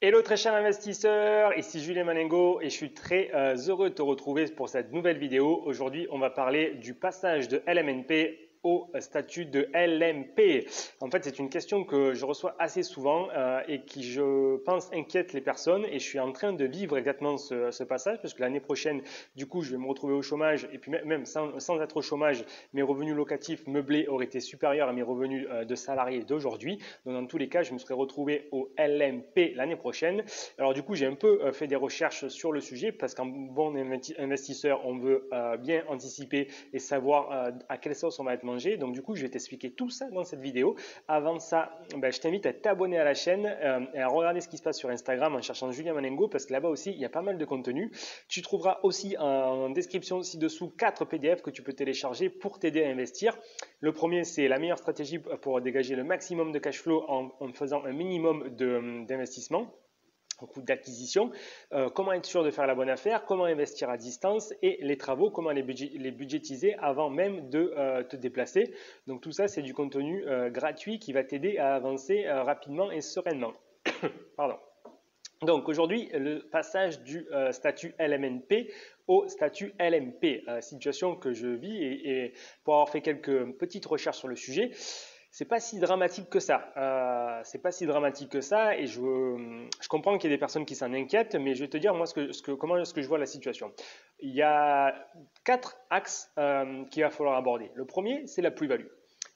Hello très chers investisseurs, ici Julien Maningo et je suis très heureux de te retrouver pour cette nouvelle vidéo. Aujourd'hui, on va parler du passage de LMNP au statut de LMP. En fait, c'est une question que je reçois assez souvent et qui, je pense, inquiète les personnes. Et je suis en train de vivre exactement ce passage parce que l'année prochaine, du coup, je vais me retrouver au chômage. Et puis même sans être au chômage, mes revenus locatifs meublés auraient été supérieurs à mes revenus de salarié d'aujourd'hui. Donc, dans tous les cas, je me serais retrouvé au LMP l'année prochaine. Alors, du coup, j'ai un peu fait des recherches sur le sujet parce qu'en bon investisseur, on veut bien anticiper et savoir à quelle sauce on va être mangé. Donc du coup, je vais t'expliquer tout ça dans cette vidéo. Avant ça, je t'invite à t'abonner à la chaîne et à regarder ce qui se passe sur Instagram en cherchant Julien Maningo parce que là-bas aussi, il y a pas mal de contenu. Tu trouveras aussi en description ci-dessous 4 PDF que tu peux télécharger pour t'aider à investir. Le premier, c'est la meilleure stratégie pour dégager le maximum de cash flow en faisant un minimum d'investissement. Au coût d'acquisition, comment être sûr de faire la bonne affaire, comment investir à distance et les travaux, comment les budgétiser avant même de te déplacer. Donc tout ça, c'est du contenu gratuit qui va t'aider à avancer rapidement et sereinement. Pardon. Donc aujourd'hui, le passage du statut LMNP au statut LMP, situation que je vis et pour avoir fait quelques petites recherches sur le sujet, c'est pas si dramatique que ça. C'est pas si dramatique que ça et je comprends qu'il y ait des personnes qui s'en inquiètent, mais je vais te dire moi comment est-ce que je vois la situation. Il y a 4 axes qu'il va falloir aborder. Le premier, c'est la plus-value.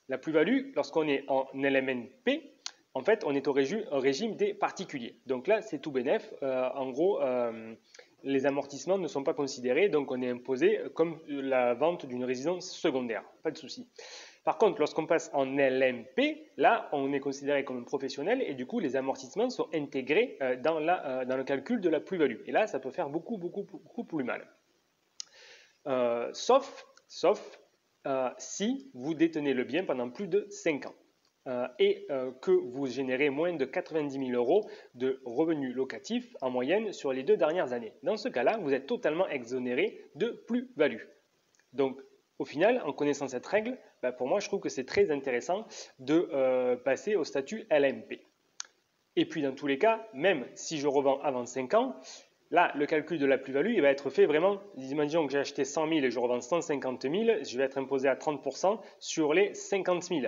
La plus-value, lorsqu'on est en LMNP, en fait, on est au régime des particuliers. Donc là, c'est tout bénef. En gros, les amortissements ne sont pas considérés, donc on est imposé comme la vente d'une résidence secondaire. Pas de souci. Par contre, lorsqu'on passe en LMP, là, on est considéré comme un professionnel et du coup, les amortissements sont intégrés dans le calcul de la plus-value. Et là, ça peut faire beaucoup plus mal. Sauf si vous détenez le bien pendant plus de 5 ans. Et que vous générez moins de 90 000 euros de revenus locatifs en moyenne sur les 2 dernières années. Dans ce cas-là, vous êtes totalement exonéré de plus-value. Donc, au final, en connaissant cette règle, pour moi, je trouve que c'est très intéressant de passer au statut LMP. Et puis, dans tous les cas, même si je revends avant 5 ans, là, le calcul de la plus-value, il va être fait vraiment, imaginons que j'ai acheté 100 000 et je revends 150 000, je vais être imposé à 30% sur les 50 000.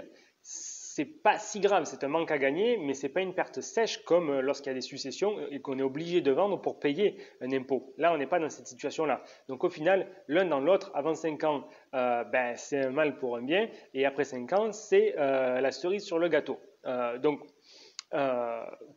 C'est pas si grave, c'est un manque à gagner, mais c'est pas une perte sèche comme lorsqu'il y a des successions et qu'on est obligé de vendre pour payer un impôt. Là, on n'est pas dans cette situation-là. Donc au final, l'un dans l'autre, avant 5 ans, c'est un mal pour un bien, et après 5 ans, c'est la cerise sur le gâteau.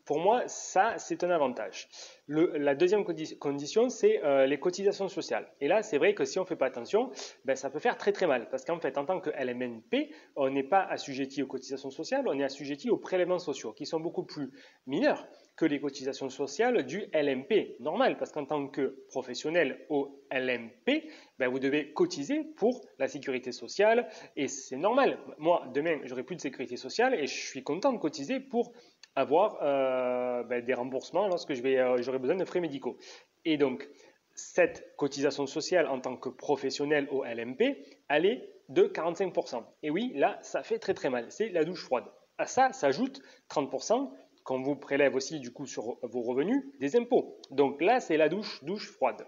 Pour moi, ça, c'est un avantage. La deuxième condition, c'est les cotisations sociales. Et là, c'est vrai que si on ne fait pas attention, ça peut faire très mal. Parce qu'en fait, en tant que LMNP, on n'est pas assujetti aux cotisations sociales, on est assujetti aux prélèvements sociaux, qui sont beaucoup plus mineurs que les cotisations sociales du LMP. Normal, parce qu'en tant que professionnel au LMP, vous devez cotiser pour la sécurité sociale. Et c'est normal. Moi, demain, j'aurai plus de sécurité sociale et je suis content de cotiser pour avoir des remboursements lorsque j'aurai besoin de frais médicaux. Et donc, cette cotisation sociale en tant que professionnel au LMP, elle est de 45%. Et oui, là, ça fait très mal. C'est la douche froide. À ça s'ajoute 30% qu'on vous prélève aussi du coup sur vos revenus des impôts. Donc là, c'est la douche froide.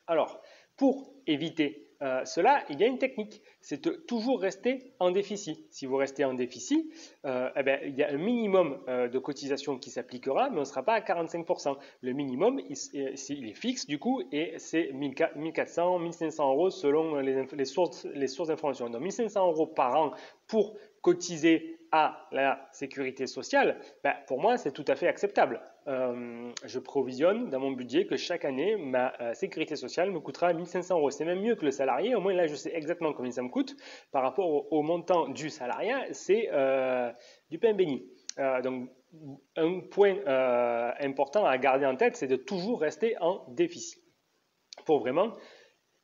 Alors, pour éviter cela, il y a une technique, c'est de toujours rester en déficit. Si vous restez en déficit, il y a un minimum de cotisation qui s'appliquera, mais on ne sera pas à 45%. Le minimum, il est fixe du coup, et c'est 1400, 1500 euros selon les sources d'information. Donc 1500 euros par an pour cotiser à la sécurité sociale, pour moi, c'est tout à fait acceptable. Je provisionne dans mon budget que chaque année, ma sécurité sociale me coûtera 1500 euros. C'est même mieux que le salarié. Au moins, là, je sais exactement combien ça me coûte. Par rapport au montant du salariat, c'est du pain béni. Donc, un point important à garder en tête, c'est de toujours rester en déficit pour vraiment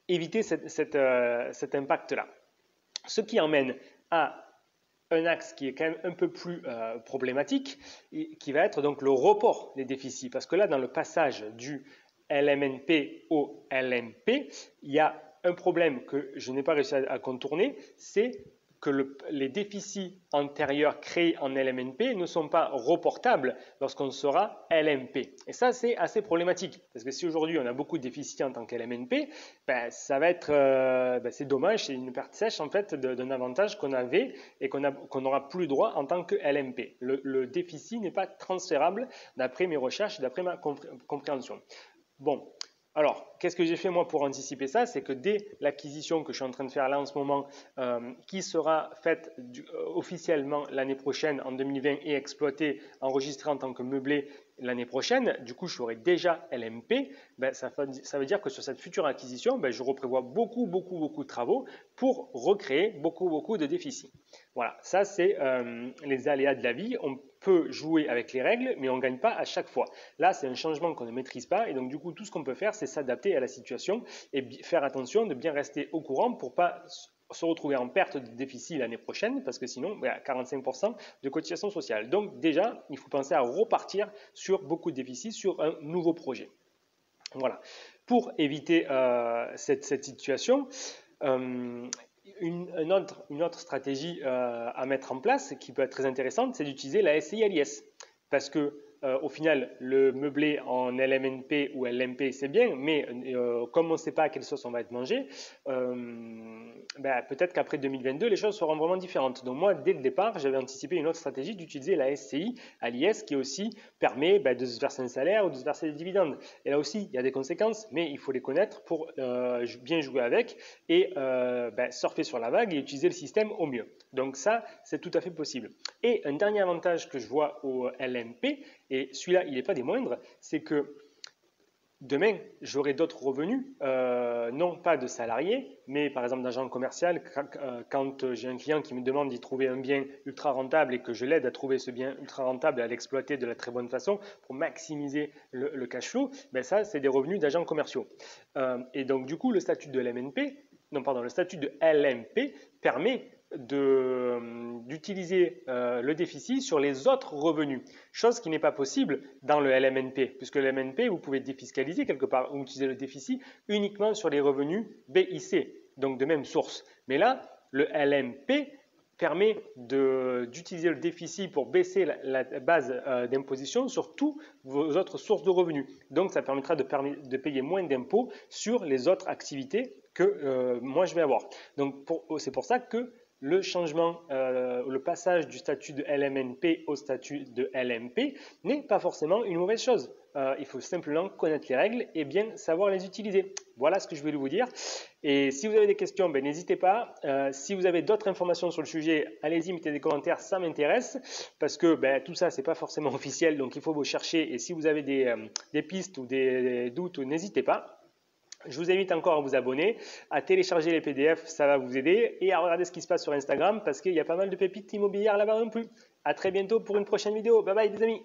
éviter cet impact-là. Ce qui emmène à un axe qui est quand même un peu plus problématique, qui va être donc le report des déficits. Parce que là, dans le passage du LMNP au LMP, il y a un problème que je n'ai pas réussi à contourner, c'est que les déficits antérieurs créés en LMNP ne sont pas reportables lorsqu'on sera LMP. Et ça, c'est assez problématique parce que si aujourd'hui on a beaucoup de déficits en tant qu'LMNP, ben, ça va être, c'est dommage, c'est une perte sèche en fait d'un avantage qu'on avait et qu'on n'aura plus droit en tant que LMP. Le déficit n'est pas transférable d'après mes recherches, d'après ma compréhension. Bon. Alors, qu'est-ce que j'ai fait moi pour anticiper ça? C'est que dès l'acquisition que je suis en train de faire là en ce moment, qui sera faite officiellement l'année prochaine, en 2020, et exploitée, enregistrée en tant que meublé l'année prochaine, du coup je serai déjà LMP, ben, ça veut dire que sur cette future acquisition, ben, je reprévois beaucoup de travaux pour recréer beaucoup de déficits. Voilà, ça c'est les aléas de la vie. On peut jouer avec les règles, mais on ne gagne pas à chaque fois. Là, c'est un changement qu'on ne maîtrise pas, et donc du coup, tout ce qu'on peut faire, c'est s'adapter à la situation et faire attention de bien rester au courant pour ne pas se retrouver en perte de déficit l'année prochaine, parce que sinon, 45% de cotisation sociale. Donc déjà, il faut penser à repartir sur beaucoup de déficits sur un nouveau projet. Voilà. Pour éviter cette situation, une autre stratégie à mettre en place qui peut être très intéressante, c'est d'utiliser la SCI à l'IS. Parce que au final, le meublé en LMNP ou LMP, c'est bien, mais comme on ne sait pas à quelle sauce on va être mangé, peut-être qu'après 2022, les choses seront vraiment différentes. Donc moi, dès le départ, j'avais anticipé une autre stratégie d'utiliser la SCI à l'IS qui aussi permet de se verser un salaire ou de se verser des dividendes. Et là aussi, il y a des conséquences, mais il faut les connaître pour bien jouer avec et surfer sur la vague et utiliser le système au mieux. Donc ça, c'est tout à fait possible. Et un dernier avantage que je vois au LMP, et celui-là, il n'est pas des moindres, c'est que demain, j'aurai d'autres revenus, non pas de salariés, mais par exemple d'agent commercial. Quand j'ai un client qui me demande d'y trouver un bien ultra rentable et que je l'aide à trouver ce bien ultra rentable et à l'exploiter de la très bonne façon pour maximiser le cash flow, ça, c'est des revenus d'agents commerciaux. Et donc, du coup, le statut de LMP permet d'utiliser le déficit sur les autres revenus, chose qui n'est pas possible dans le LMNP, puisque le LMNP, vous pouvez défiscaliser quelque part ou utiliser le déficit uniquement sur les revenus BIC, donc de même source. Mais là, le LMP permet d'utiliser le déficit pour baisser la base d'imposition sur toutes vos autres sources de revenus. Donc, ça permettra de payer moins d'impôts sur les autres activités que moi je vais avoir. Donc, c'est pour ça que le changement, le passage du statut de LMNP au statut de LMP n'est pas forcément une mauvaise chose. Il faut simplement connaître les règles et bien savoir les utiliser. Voilà ce que je voulais vous dire. Et si vous avez des questions, n'hésitez pas. Si vous avez d'autres informations sur le sujet, allez-y, mettez des commentaires, ça m'intéresse. Parce que tout ça, ce n'est pas forcément officiel, donc il faut vous chercher. Et si vous avez des pistes ou des doutes, n'hésitez pas. Je vous invite encore à vous abonner, à télécharger les PDF, ça va vous aider, et à regarder ce qui se passe sur Instagram parce qu'il y a pas mal de pépites immobilières là-bas non plus. À très bientôt pour une prochaine vidéo. Bye bye les amis.